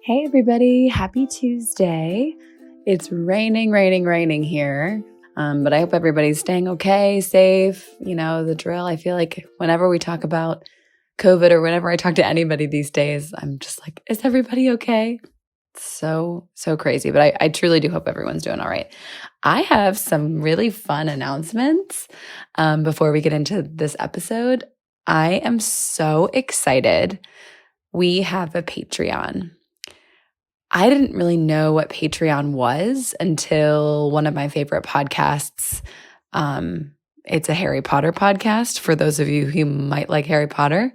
Hey everybody, happy Tuesday. It's raining here. But I hope everybody's staying okay, safe. You know, the drill. I feel like whenever we talk about COVID or whenever I talk to anybody these days, I'm just like, is everybody okay? So crazy. But I truly do hope everyone's doing all right. I have some really fun announcements before we get into this episode. I am so excited. We have a Patreon. I didn't really know what Patreon was until one of my favorite podcasts. It's a Harry Potter podcast for those of you who might like Harry Potter.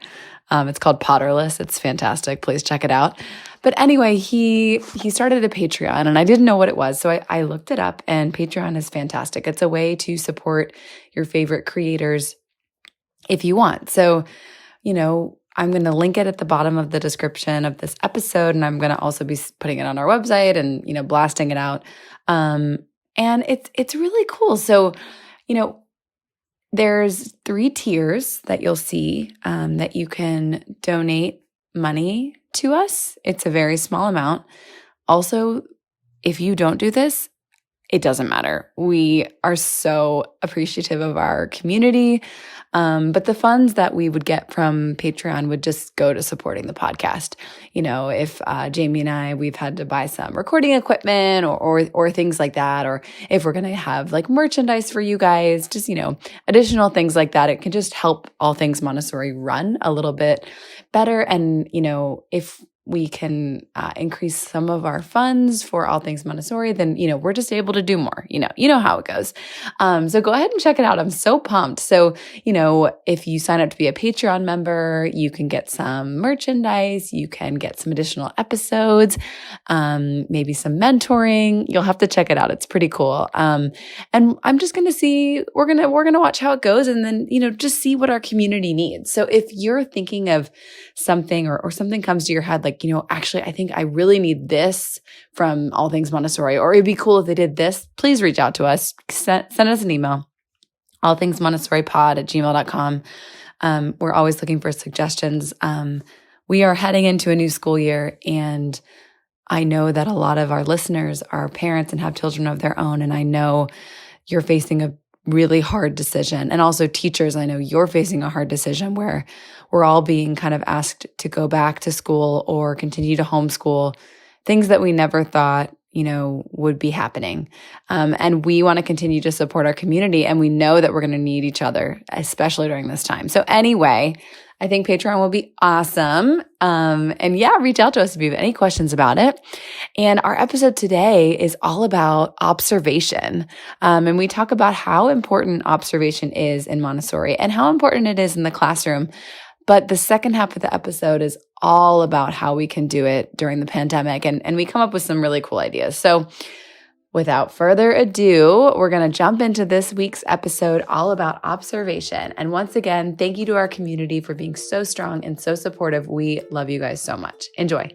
It's called Potterless. It's fantastic. Please check it out. But anyway, he started a Patreon and I didn't know what it was. So I looked it up, and Patreon is fantastic. It's a way to support your favorite creators if you want. So, you know, I'm going to link it at the bottom of the description of this episode, and I'm going to also be putting it on our website and, you know, blasting it out. And it's really cool. So, you know, there's 3 tiers that you'll see that you can donate money to us. It's a very small amount. Also, if you don't do this, it doesn't matter. We are so appreciative of our community. But the funds that we would get from Patreon would just go to supporting the podcast. You know, if Jamie and I, we've had to buy some recording equipment or things like that, or if we're going to have like merchandise for you guys, just, you know, additional things like that, it can just help All Things Montessori run a little bit better. And, you know, if we can increase some of our funds for All Things Montessori, then, you know, we're just able to do more. You know how it goes. So go ahead and check it out. I'm so pumped. So, you know, if you sign up to be a Patreon member, you can get some merchandise, you can get some additional episodes, maybe some mentoring. You'll have to check it out. It's pretty cool. And I'm just going to see, we're going to watch how it goes, and then, you know, just see what our community needs. So if you're thinking of something or something comes to your head, like, you know, actually, I think I really need this from All Things Montessori, or it'd be cool if they did this, please reach out to us. Send us an email, allthingsmontessoripod@gmail.com. We're always looking for suggestions. We are heading into a new school year, and I know that a lot of our listeners are parents and have children of their own, and I know you're facing a really hard decision. And also teachers, I know you're facing a hard decision where we're all being kind of asked to go back to school or continue to homeschool, things that we never thought, you know, would be happening. And we want to continue to support our community, and we know that we're going to need each other, especially during this time. So anyway, I think Patreon will be awesome. And yeah, reach out to us if you have any questions about it. And our episode today is all about observation. And we talk about how important observation is in Montessori and how important it is in the classroom. But the second half of the episode is all about how we can do it during the pandemic. And we come up with some really cool ideas. So without further ado, we're going to jump into this week's episode all about observation. And once again, thank you to our community for being so strong and so supportive. We love you guys so much. Enjoy.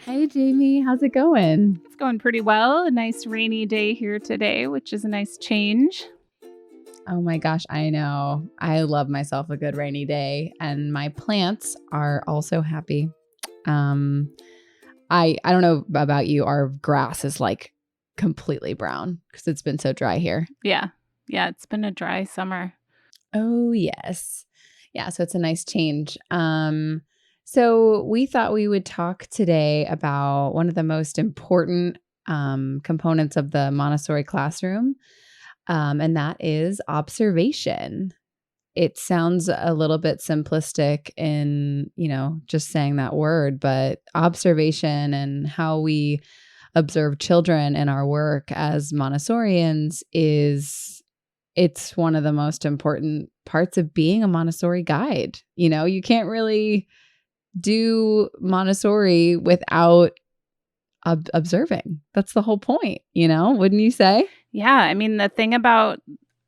Hey, Jamie, how's it going? It's going pretty well. A nice rainy day here today, which is a nice change. Oh my gosh, I know. I love myself a good rainy day, and my plants are also happy. I don't know about you. Our grass is like completely brown because it's been so dry here. Yeah, it's been a dry summer. Oh yes. Yeah, so it's a nice change. So we thought we would talk today about one of the most important components of the Montessori classroom. And that is observation. It sounds a little bit simplistic in, you know, just saying that word, but observation and how we observe children in our work as Montessorians it's one of the most important parts of being a Montessori guide. You know, you can't really do Montessori without observing. That's the whole point, you know, wouldn't you say? Yeah, I mean, the thing about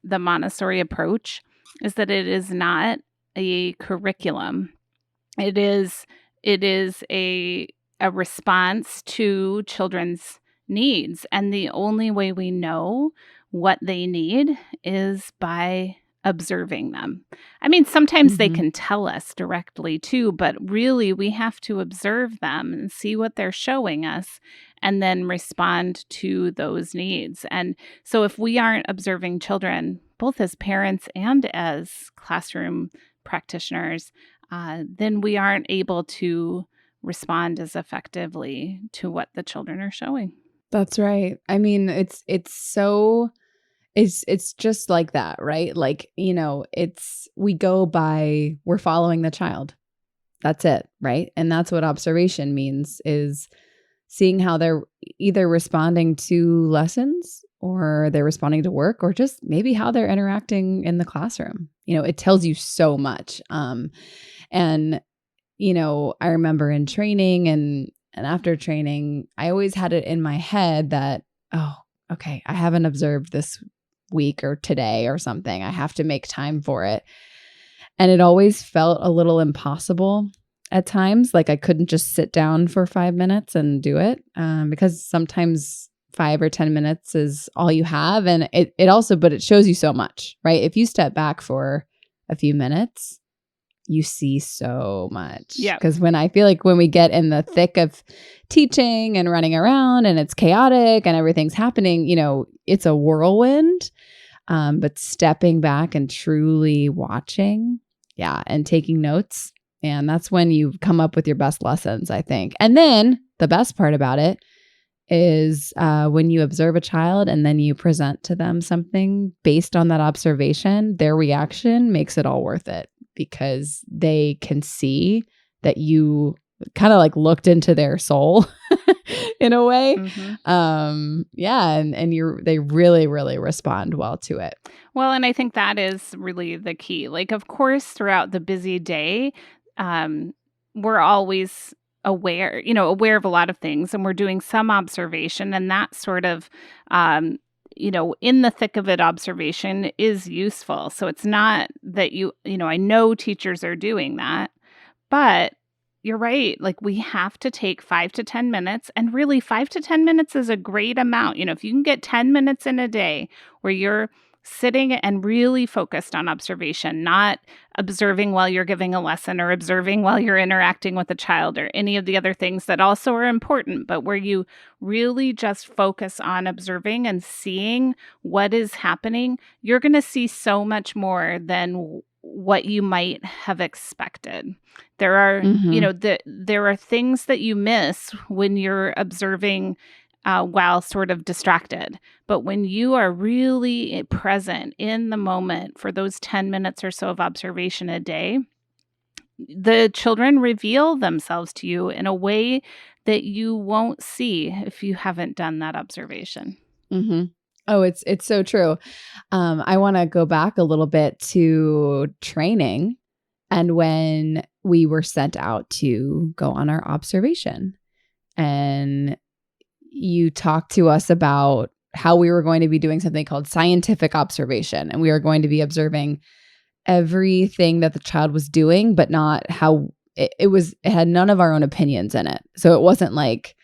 the Montessori approach is that it is not a curriculum. It is a response to children's needs. And the only way we know what they need is by observing them. I mean, sometimes they Mhm. can tell us directly too, but really we have to observe them and see what they're showing us and then respond to those needs. And so if we aren't observing children, both as parents and as classroom practitioners, then we aren't able to respond as effectively to what the children are showing. That's right. I mean, it's so it's just like that, right? Like, we're following the child. That's it, right? And that's what observation means, is seeing how they're either responding to lessons or they're responding to work or just maybe how they're interacting in the classroom. It tells you so much. And I remember in training and after training, I always had it in my head that, oh, okay, I haven't observed this week or today or something. I have to make time for it. And it always felt a little impossible at times. Like I couldn't just sit down for 5 minutes and do it, because sometimes 5 or 10 minutes is all you have. And but it shows you so much, right? If you step back for a few minutes, you see so much. Yeah. Because when we get in the thick of teaching and running around and it's chaotic and everything's happening, it's a whirlwind. But stepping back and truly watching, and taking notes. And that's when you come up with your best lessons, I think. And then the best part about it is when you observe a child and then you present to them something based on that observation, their reaction makes it all worth it because they can see that you kind of like looked into their soul in a way. And they really, really respond well to it. Well, and I think that is really the key. Like, of course, throughout the busy day, we're always aware of a lot of things, and we're doing some observation, and that sort of, in the thick of it, observation is useful. So it's not that I know teachers are doing that, but you're right. Like we have to take 5 to 10 minutes, and really 5 to 10 minutes is a great amount. If you can get 10 minutes in a day where you're sitting and really focused on observation, not observing while you're giving a lesson or observing while you're interacting with a child or any of the other things that also are important, but where you really just focus on observing and seeing what is happening, you're going to see so much more than what you might have expected. There are, there are things that you miss when you're observing while sort of distracted. But when you are really present in the moment for those 10 minutes or so of observation a day, the children reveal themselves to you in a way that you won't see if you haven't done that observation. Mm-hmm. Oh, it's so true. I want to go back a little bit to training and when we were sent out to go on our observation. And you talked to us about how we were going to be doing something called scientific observation. And we are going to be observing everything that the child was doing, but not how it had none of our own opinions in it. So it wasn't like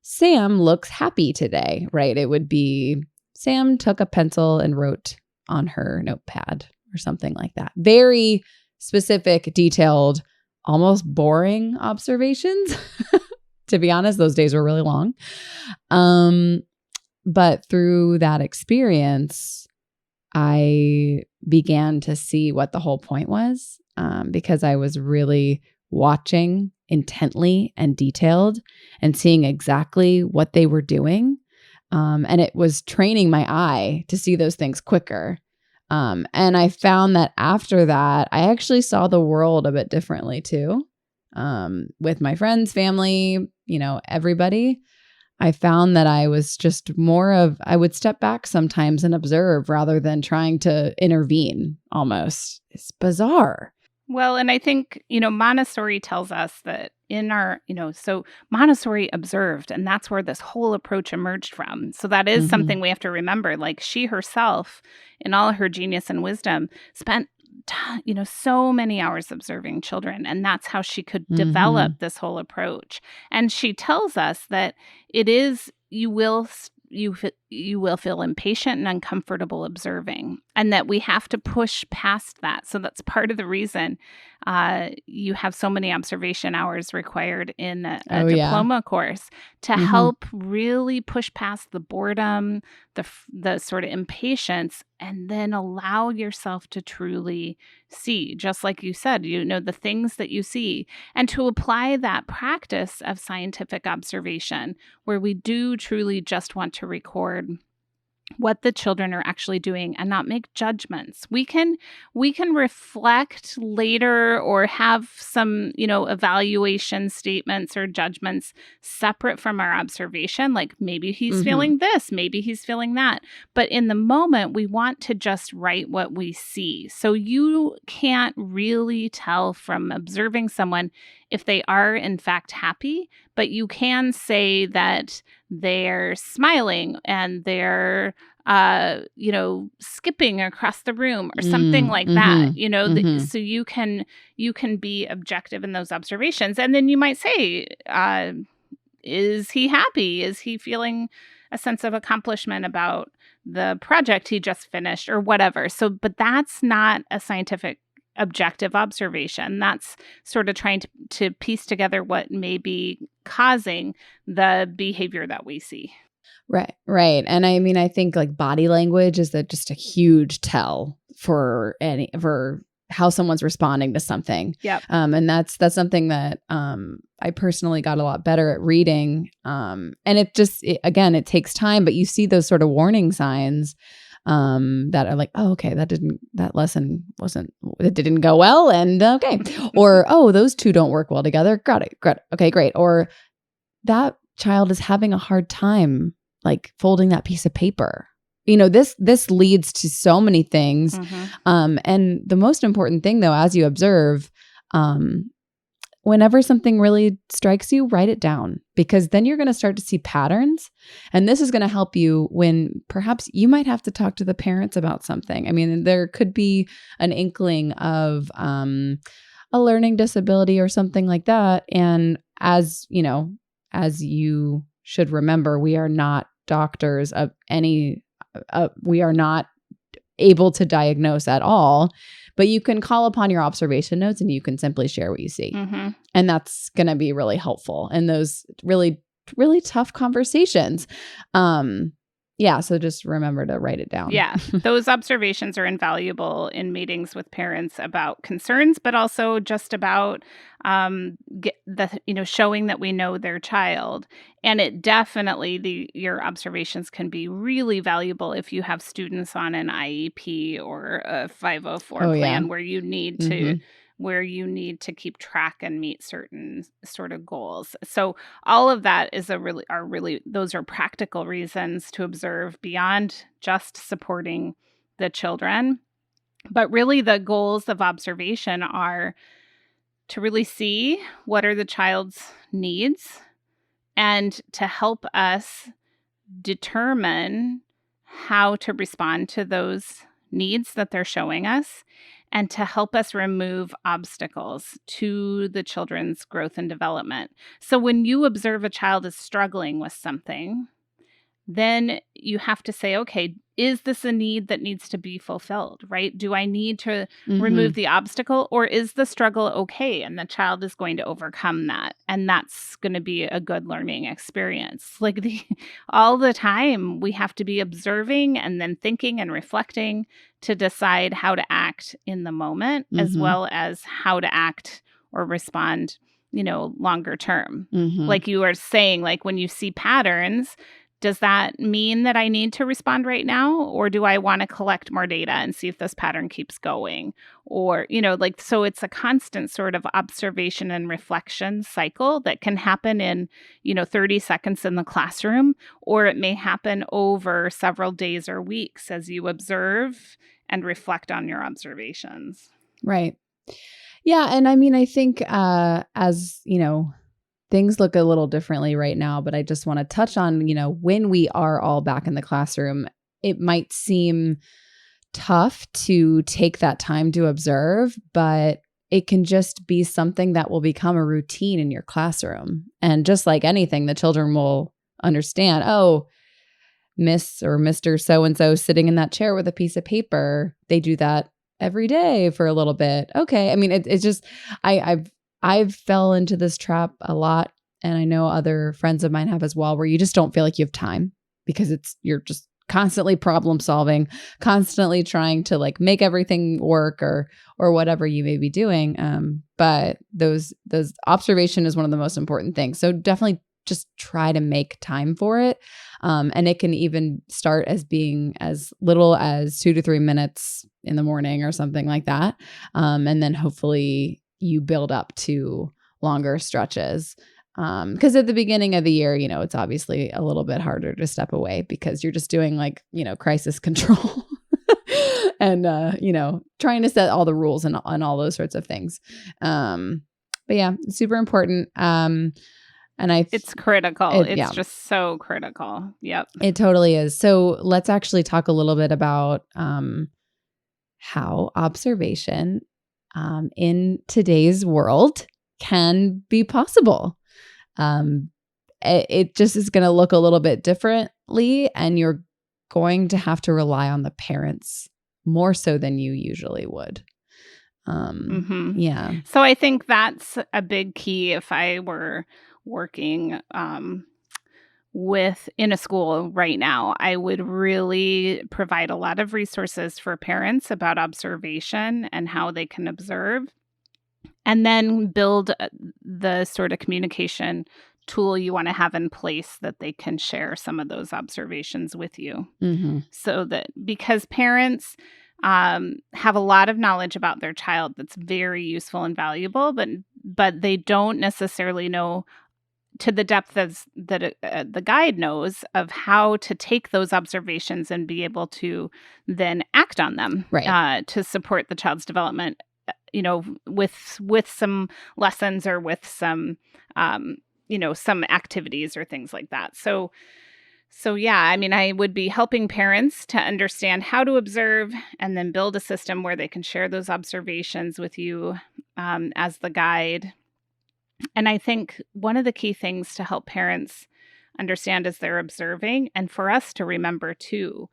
Sam looks happy today, right? It would be Sam took a pencil and wrote on her notepad or something like that. Very specific, detailed, almost boring observations. To be honest, those days were really long. But through that experience, I began to see what the whole point was, because I was really watching intently and detailed and seeing exactly what they were doing. And it was training my eye to see those things quicker. And I found that after that, I actually saw the world a bit differently too. With my friends, family, everybody. I found that I was just I would step back sometimes and observe rather than trying to intervene almost. It's bizarre. Well, and I think, Montessori tells us that in our, so Montessori observed, and that's where this whole approach emerged from. So that is something we have to remember. Like she herself, in all her genius and wisdom, spent so many hours observing children, and that's how she could develop this whole approach. And she tells us that you will you will feel impatient and uncomfortable observing, and that we have to push past that. So that's part of the reason you have so many observation hours required in a diploma course, to help really push past the boredom, the sort of impatience, and then allow yourself to truly see, just like you said, the things that you see, and to apply that practice of scientific observation, where we do truly just want to record what the children are actually doing and not make judgments. We can reflect later or have some, evaluation statements or judgments separate from our observation. Like maybe he's feeling this, maybe he's feeling that. But in the moment, we want to just write what we see. So you can't really tell from observing someone if they are in fact happy, but you can say that they're smiling and they're, skipping across the room or something like that, so you can be objective in those observations. And then you might say, is he happy? Is he feeling a sense of accomplishment about the project he just finished or whatever? So, but that's not a scientific objective observation. That's sort of trying to piece together what may be causing the behavior that we see. Right. And I mean, I think like body language is just a huge tell for how someone's responding to something. Yep. And that's something that I personally got a lot better at reading. And it takes time, but you see those sort of warning signs that are like, oh, okay, that lesson it didn't go well. And okay. Or, oh, those two don't work well together. Got it. Okay, great. Or that child is having a hard time like folding that piece of paper. This leads to so many things. And the most important thing though, as you observe, whenever something really strikes you, write it down, because then you're going to start to see patterns. And this is going to help you when perhaps you might have to talk to the parents about something. I mean, there could be an inkling of a learning disability or something like that. And as you should remember, we are not doctors of any, we are not able to diagnose at all. But you can call upon your observation notes and you can simply share what you see. And that's going to be really helpful in those really, really tough conversations. So just remember to write it down. Yeah, those observations are invaluable in meetings with parents about concerns, but also just about showing that we know their child. And it definitely, your observations can be really valuable if you have students on an IEP or a 504 plan where you need to keep track and meet certain sort of goals. So all of that is those are practical reasons to observe beyond just supporting the children. But really the goals of observation are to really see what are the child's needs and to help us determine how to respond to those needs that they're showing us, and to help us remove obstacles to the children's growth and development. So when you observe a child is struggling with something, then you have to say, okay, is this a need that needs to be fulfilled, right? Do I need to remove the obstacle, or is the struggle okay and the child is going to overcome that? And that's going to be a good learning experience. Like all the time, we have to be observing and then thinking and reflecting to decide how to act in the moment, as well as how to act or respond, longer term. Like you were saying, like when you see patterns, does that mean that I need to respond right now? Or do I want to collect more data and see if this pattern keeps going? Or, so it's a constant sort of observation and reflection cycle that can happen in, 30 seconds in the classroom, or it may happen over several days or weeks as you observe and reflect on your observations. Right. Yeah. And I mean, I think as, things look a little differently right now, but I just want to touch on, when we are all back in the classroom, it might seem tough to take that time to observe, but it can just be something that will become a routine in your classroom. And just like anything, the children will understand, oh, Miss or Mr. So-and-so sitting in that chair with a piece of paper. They do that every day for a little bit. Okay. I mean, it's just, I've fell into this trap a lot. And I know other friends of mine have as well, where you just don't feel like you have time because you're just constantly problem solving, constantly trying to like make everything work or whatever you may be doing. But those observation is one of the most important things. So definitely just try to make time for it. And it can even start as being as little as 2 to 3 minutes in the morning or something like that. And then hopefully you build up to longer stretches. Because at the beginning of the year, it's obviously a little bit harder to step away because you're just doing like, crisis control and, trying to set all the rules and all those sorts of things. But yeah, super important. And it's critical. It's just so critical. Yep. It totally is. So let's actually talk a little bit about how observation in today's world can be possible. It just is going to look a little bit differently, and you're going to have to rely on the parents more so than you usually would. Yeah. So I think that's a big key. If I were working in a school right now, I would really provide a lot of resources for parents about observation and how they can observe, and then build the sort of communication tool you want to have in place that they can share some of those observations with you. So that, because parents have a lot of knowledge about their child that's very useful and valuable, but they don't necessarily know to the depth that the guide knows of how to take those observations and be able to then act on them, right, to support the child's development, with some lessons or with some, some activities or things like that. So yeah, I mean, I would be helping parents to understand how to observe and then build a system where they can share those observations with you as the guide. And I think one of the key things to help parents understand as they're observing, and for us to remember too,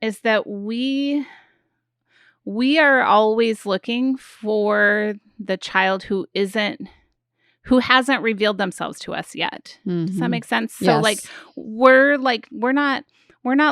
is that we are always looking for the child who hasn't revealed themselves to us yet. Does that make sense? So yes. we're not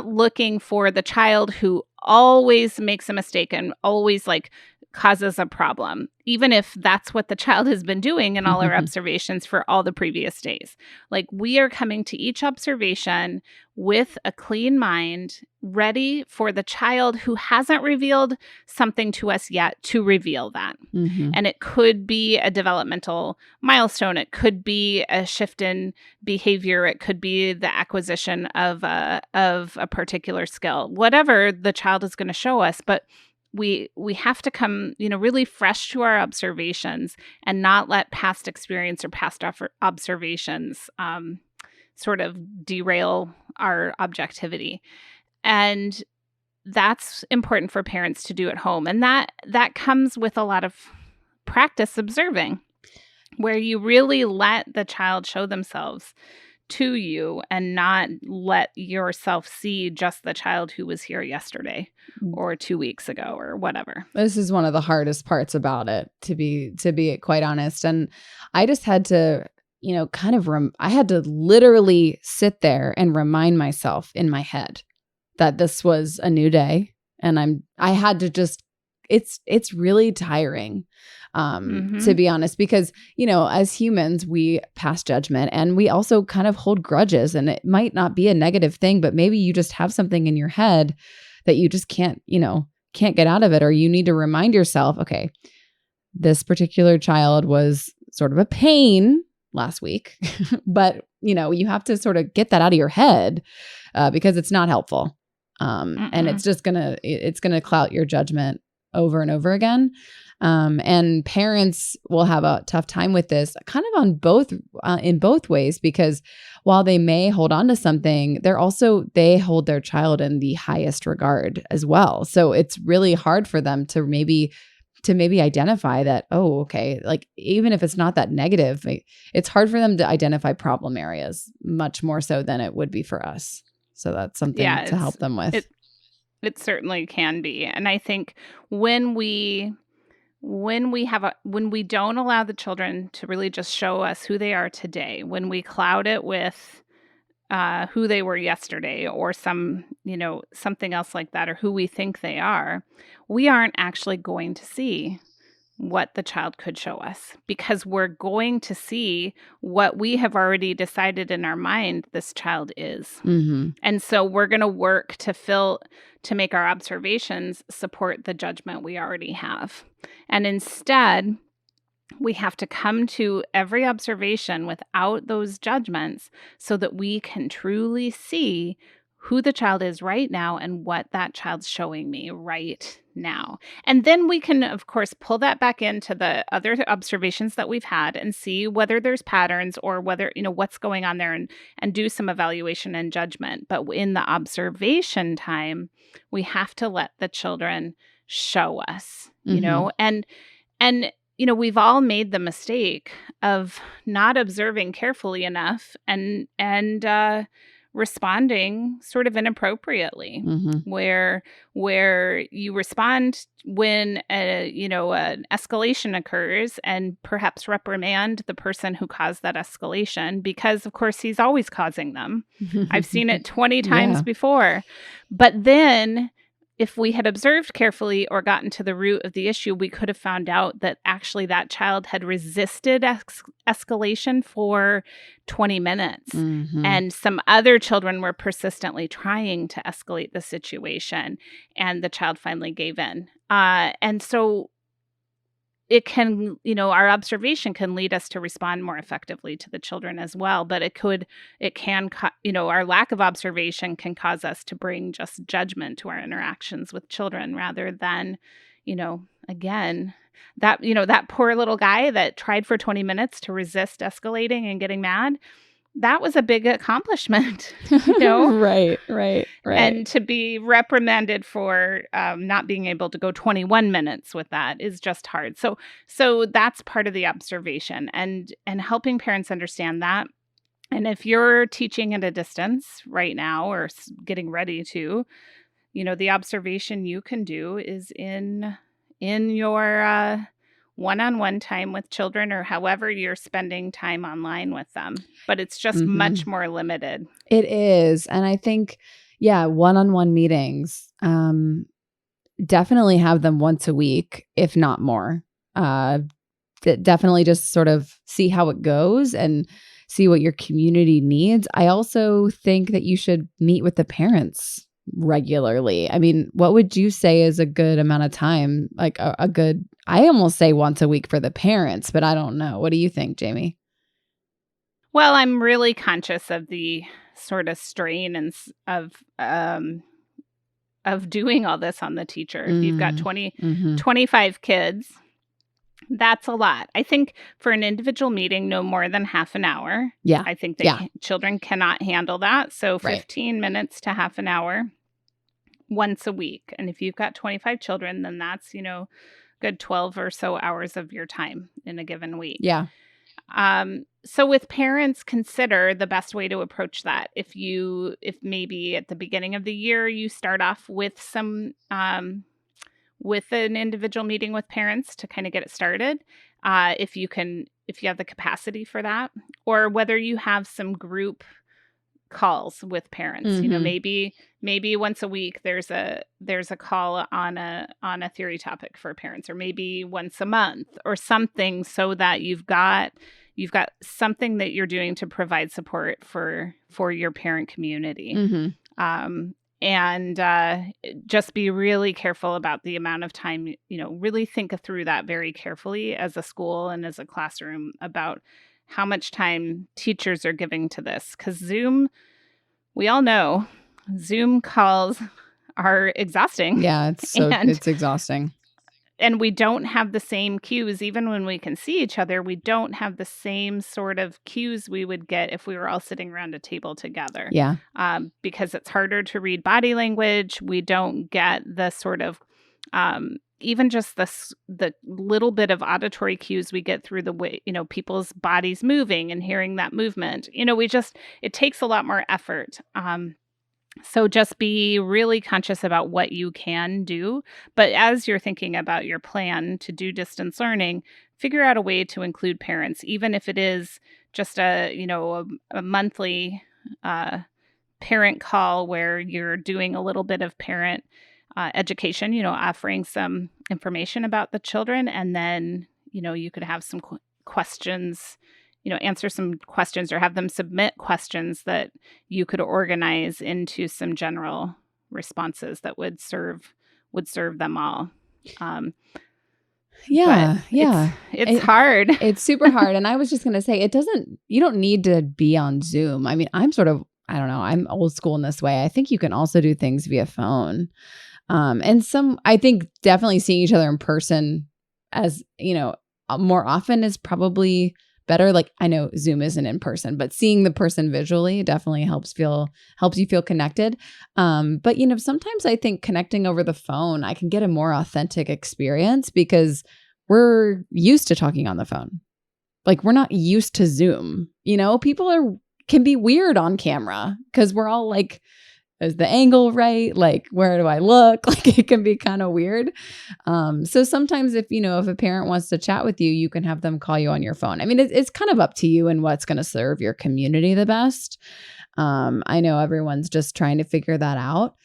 looking for the child who always makes a mistake and always like causes a problem, even if that's what the child has been doing in all our observations for all the previous days. Like, we are coming to each observation with a clean mind, ready for the child who hasn't revealed something to us yet to reveal that. And it could be a developmental milestone. It could be a shift in behavior. It could be the acquisition of a particular skill, whatever the child is going to show us. But we have to come, really fresh to our observations and not let past experience or past observations sort of derail our objectivity. And that's important for parents to do at home. And that comes with a lot of practice observing, where you really let the child show themselves to you and not let yourself see just the child who was here yesterday or 2 weeks ago or whatever. This is one of the hardest parts about it, to be quite honest. And I just had to, I had to literally sit there and remind myself in my head that this was a new day. And I had to just, it's really tiring. To be honest, because, as humans, we pass judgment and we also kind of hold grudges, and it might not be a negative thing, but maybe you just have something in your head that you just can't get out of it. Or you need to remind yourself, okay, this particular child was sort of a pain last week, but you have to sort of get that out of your head because it's not helpful. And it's just going to cloud your judgment over and over again. And parents will have a tough time with this kind of in both ways, because while they may hold on to something, they hold their child in the highest regard as well. So it's really hard for them to maybe identify that, oh, okay, like even if it's not that negative, it's hard for them to identify problem areas much more so than it would be for us. So that's something to help them with. It certainly can be. And I think when we don't allow the children to really just show us who they are today, when we cloud it with who they were yesterday or something else like that, or who we think they are, we aren't actually going to see what the child could show us, because we're going to see what we have already decided in our mind this child is. Mm-hmm. And so we're going to work to make our observations support the judgment we already have. And instead, we have to come to every observation without those judgments so that we can truly see who the child is right now and what that child's showing me right now. And then we can, of course, pull that back into the other observations that we've had and see whether there's patterns or whether, what's going on there, and do some evaluation and judgment. But in the observation time, we have to let the children show us, and we've all made the mistake of not observing carefully enough and responding sort of inappropriately, Mm-hmm. where you respond when an escalation occurs and perhaps reprimand the person who caused that escalation, because of course he's always causing them. I've seen it 20 times before. But then if we had observed carefully or gotten to the root of the issue, we could have found out that actually that child had resisted escalation for 20 minutes. Mm-hmm. And some other children were persistently trying to escalate the situation, and the child finally gave in. And so it can, our observation can lead us to respond more effectively to the children as well. But our lack of observation can cause us to bring just judgment to our interactions with children rather than, again, that poor little guy that tried for 20 minutes to resist escalating and getting mad. That was a big accomplishment, Right. And to be reprimanded for not being able to go 21 minutes with that is just hard. So that's part of the observation and helping parents understand that. And if you're teaching at a distance right now or getting ready to, the observation you can do is in your one-on-one time with children, or however you're spending time online with them. But it's just much more limited. It is. And I think, one-on-one meetings, definitely have them once a week, if not more. Definitely just sort of see how it goes and see what your community needs. I also think that you should meet with the parents regularly. I mean, what would you say is a good amount of time? Like a good, I almost say once a week for the parents, but I don't know. What do you think, Jamie? Well, I'm really conscious of the sort of strain and of doing all this on the teacher. If you've got 25 kids, that's a lot. I think for an individual meeting, no more than half an hour. Yeah. I think that children cannot handle that. So 15 minutes to half an hour once a week. And if you've got 25 children, then that's, good 12 or so hours of your time in a given week. Yeah. So with parents, consider the best way to approach that. If maybe at the beginning of the year, you start off with with an individual meeting with parents to kind of get it started. If you have the capacity for that, or whether you have some group calls with parents, maybe once a week there's a call on a theory topic for parents, or maybe once a month or something, so that you've got something that you're doing to provide support for your parent community. And just be really careful about the amount of time, really think through that very carefully as a school and as a classroom about how much time teachers are giving to this. Because we all know Zoom calls are exhausting. Yeah, it's exhausting. And we don't have the same cues. Even when we can see each other, we don't have the same sort of cues we would get if we were all sitting around a table together. Yeah. Because it's harder to read body language. We don't get the sort of, even just the little bit of auditory cues we get through the way, people's bodies moving and hearing that movement. It takes a lot more effort. So just be really conscious about what you can do. But as you're thinking about your plan to do distance learning, figure out a way to include parents, even if it is just a monthly uh, parent call where you're doing a little bit of parent education, offering some information about the children. And then, you could have some questions, answer some questions or have them submit questions that you could organize into some general responses that would serve them all. Yeah. It's hard. It's super hard. And I was just going to say, you don't need to be on Zoom. I mean, I don't know, I'm old school in this way. I think you can also do things via phone. I think definitely seeing each other in person as, more often is probably better. Like, I know Zoom isn't in person, but seeing the person visually definitely helps you feel connected. But sometimes I think connecting over the phone, I can get a more authentic experience because we're used to talking on the phone. Like, we're not used to Zoom. People can be weird on camera because we're all like, is the angle right? Like, where do I look? Like, it can be kind of weird. So sometimes if a parent wants to chat with you, you can have them call you on your phone. I mean, it's kind of up to you and what's going to serve your community the best. I know everyone's just trying to figure that out.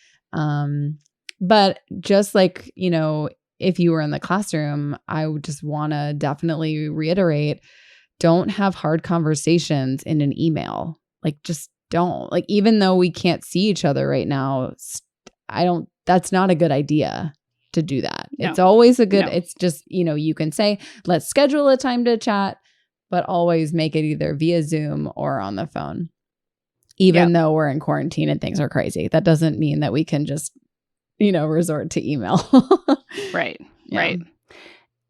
But just like, if you were in the classroom, I would just want to definitely reiterate, don't have hard conversations in an email. Like, just don't. Like, even though we can't see each other right now, that's not a good idea to do that. No. It's always it's just, you can say, let's schedule a time to chat, but always make it either via Zoom or on the phone. Even though we're in quarantine and things are crazy, that doesn't mean that we can just, resort to email. Right. Yeah. Right.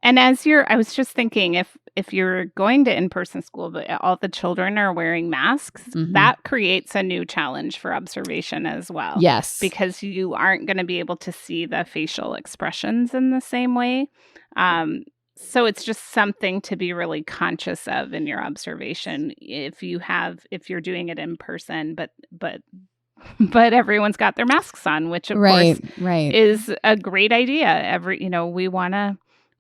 And I was just thinking, if you're going to in-person school, but all the children are wearing masks, that creates a new challenge for observation as well. Yes. Because you aren't going to be able to see the facial expressions in the same way. So it's just something to be really conscious of in your observation if you're doing it in person, but everyone's got their masks on, which of course is a great idea.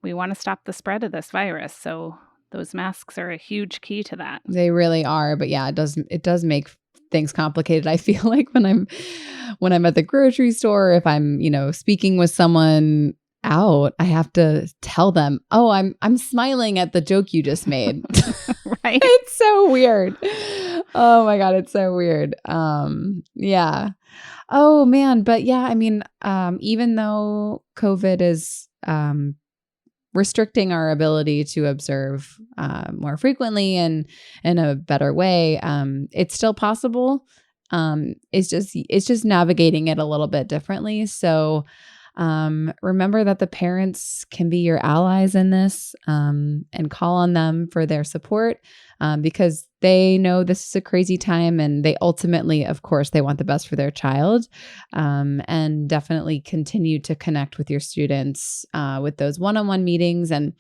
We want to stop the spread of this virus. So those masks are a huge key to that. They really are. But yeah, it does make things complicated. I feel like when I'm at the grocery store, if I'm, speaking with someone out, I have to tell them, oh, I'm smiling at the joke you just made. Right. It's so weird. Oh my God. It's so weird. Yeah. Oh man. But yeah, I mean, even though COVID is, restricting our ability to observe more frequently and in a better way, it's still possible. It's just navigating it a little bit differently. So remember that the parents can be your allies in this, and call on them for their support, because they know this is a crazy time and they ultimately, of course, they want the best for their child, and definitely continue to connect with your students with those one-on-one meetings. And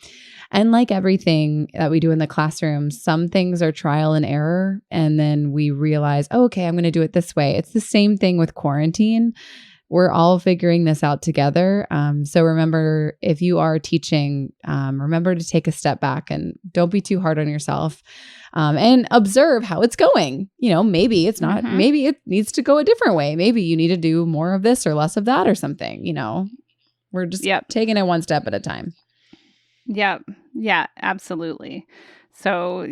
like everything that we do in the classroom, some things are trial and error. And then we realize, oh, okay, I'm going to do it this way. It's the same thing with quarantine. We're all figuring this out together. So remember, if you are teaching, remember to take a step back and don't be too hard on yourself, and observe how it's going. Maybe it's not, maybe it needs to go a different way. Maybe you need to do more of this or less of that or something. We're just taking it one step at a time. Yep. Yeah, absolutely. So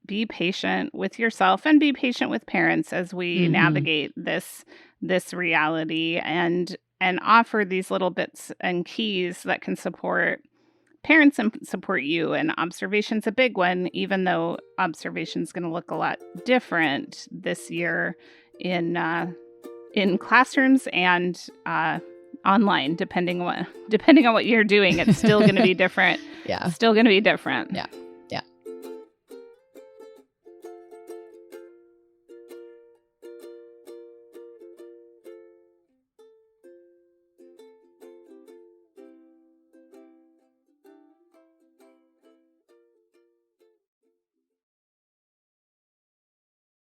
be patient with yourself and be patient with parents as we navigate this reality and offer these little bits and keys that can support parents and support you. And observation's a big one, even though observation's going to look a lot different this year in classrooms and online, depending on what you're doing. It's still going to be different. Yeah. Still going to be different. Yeah.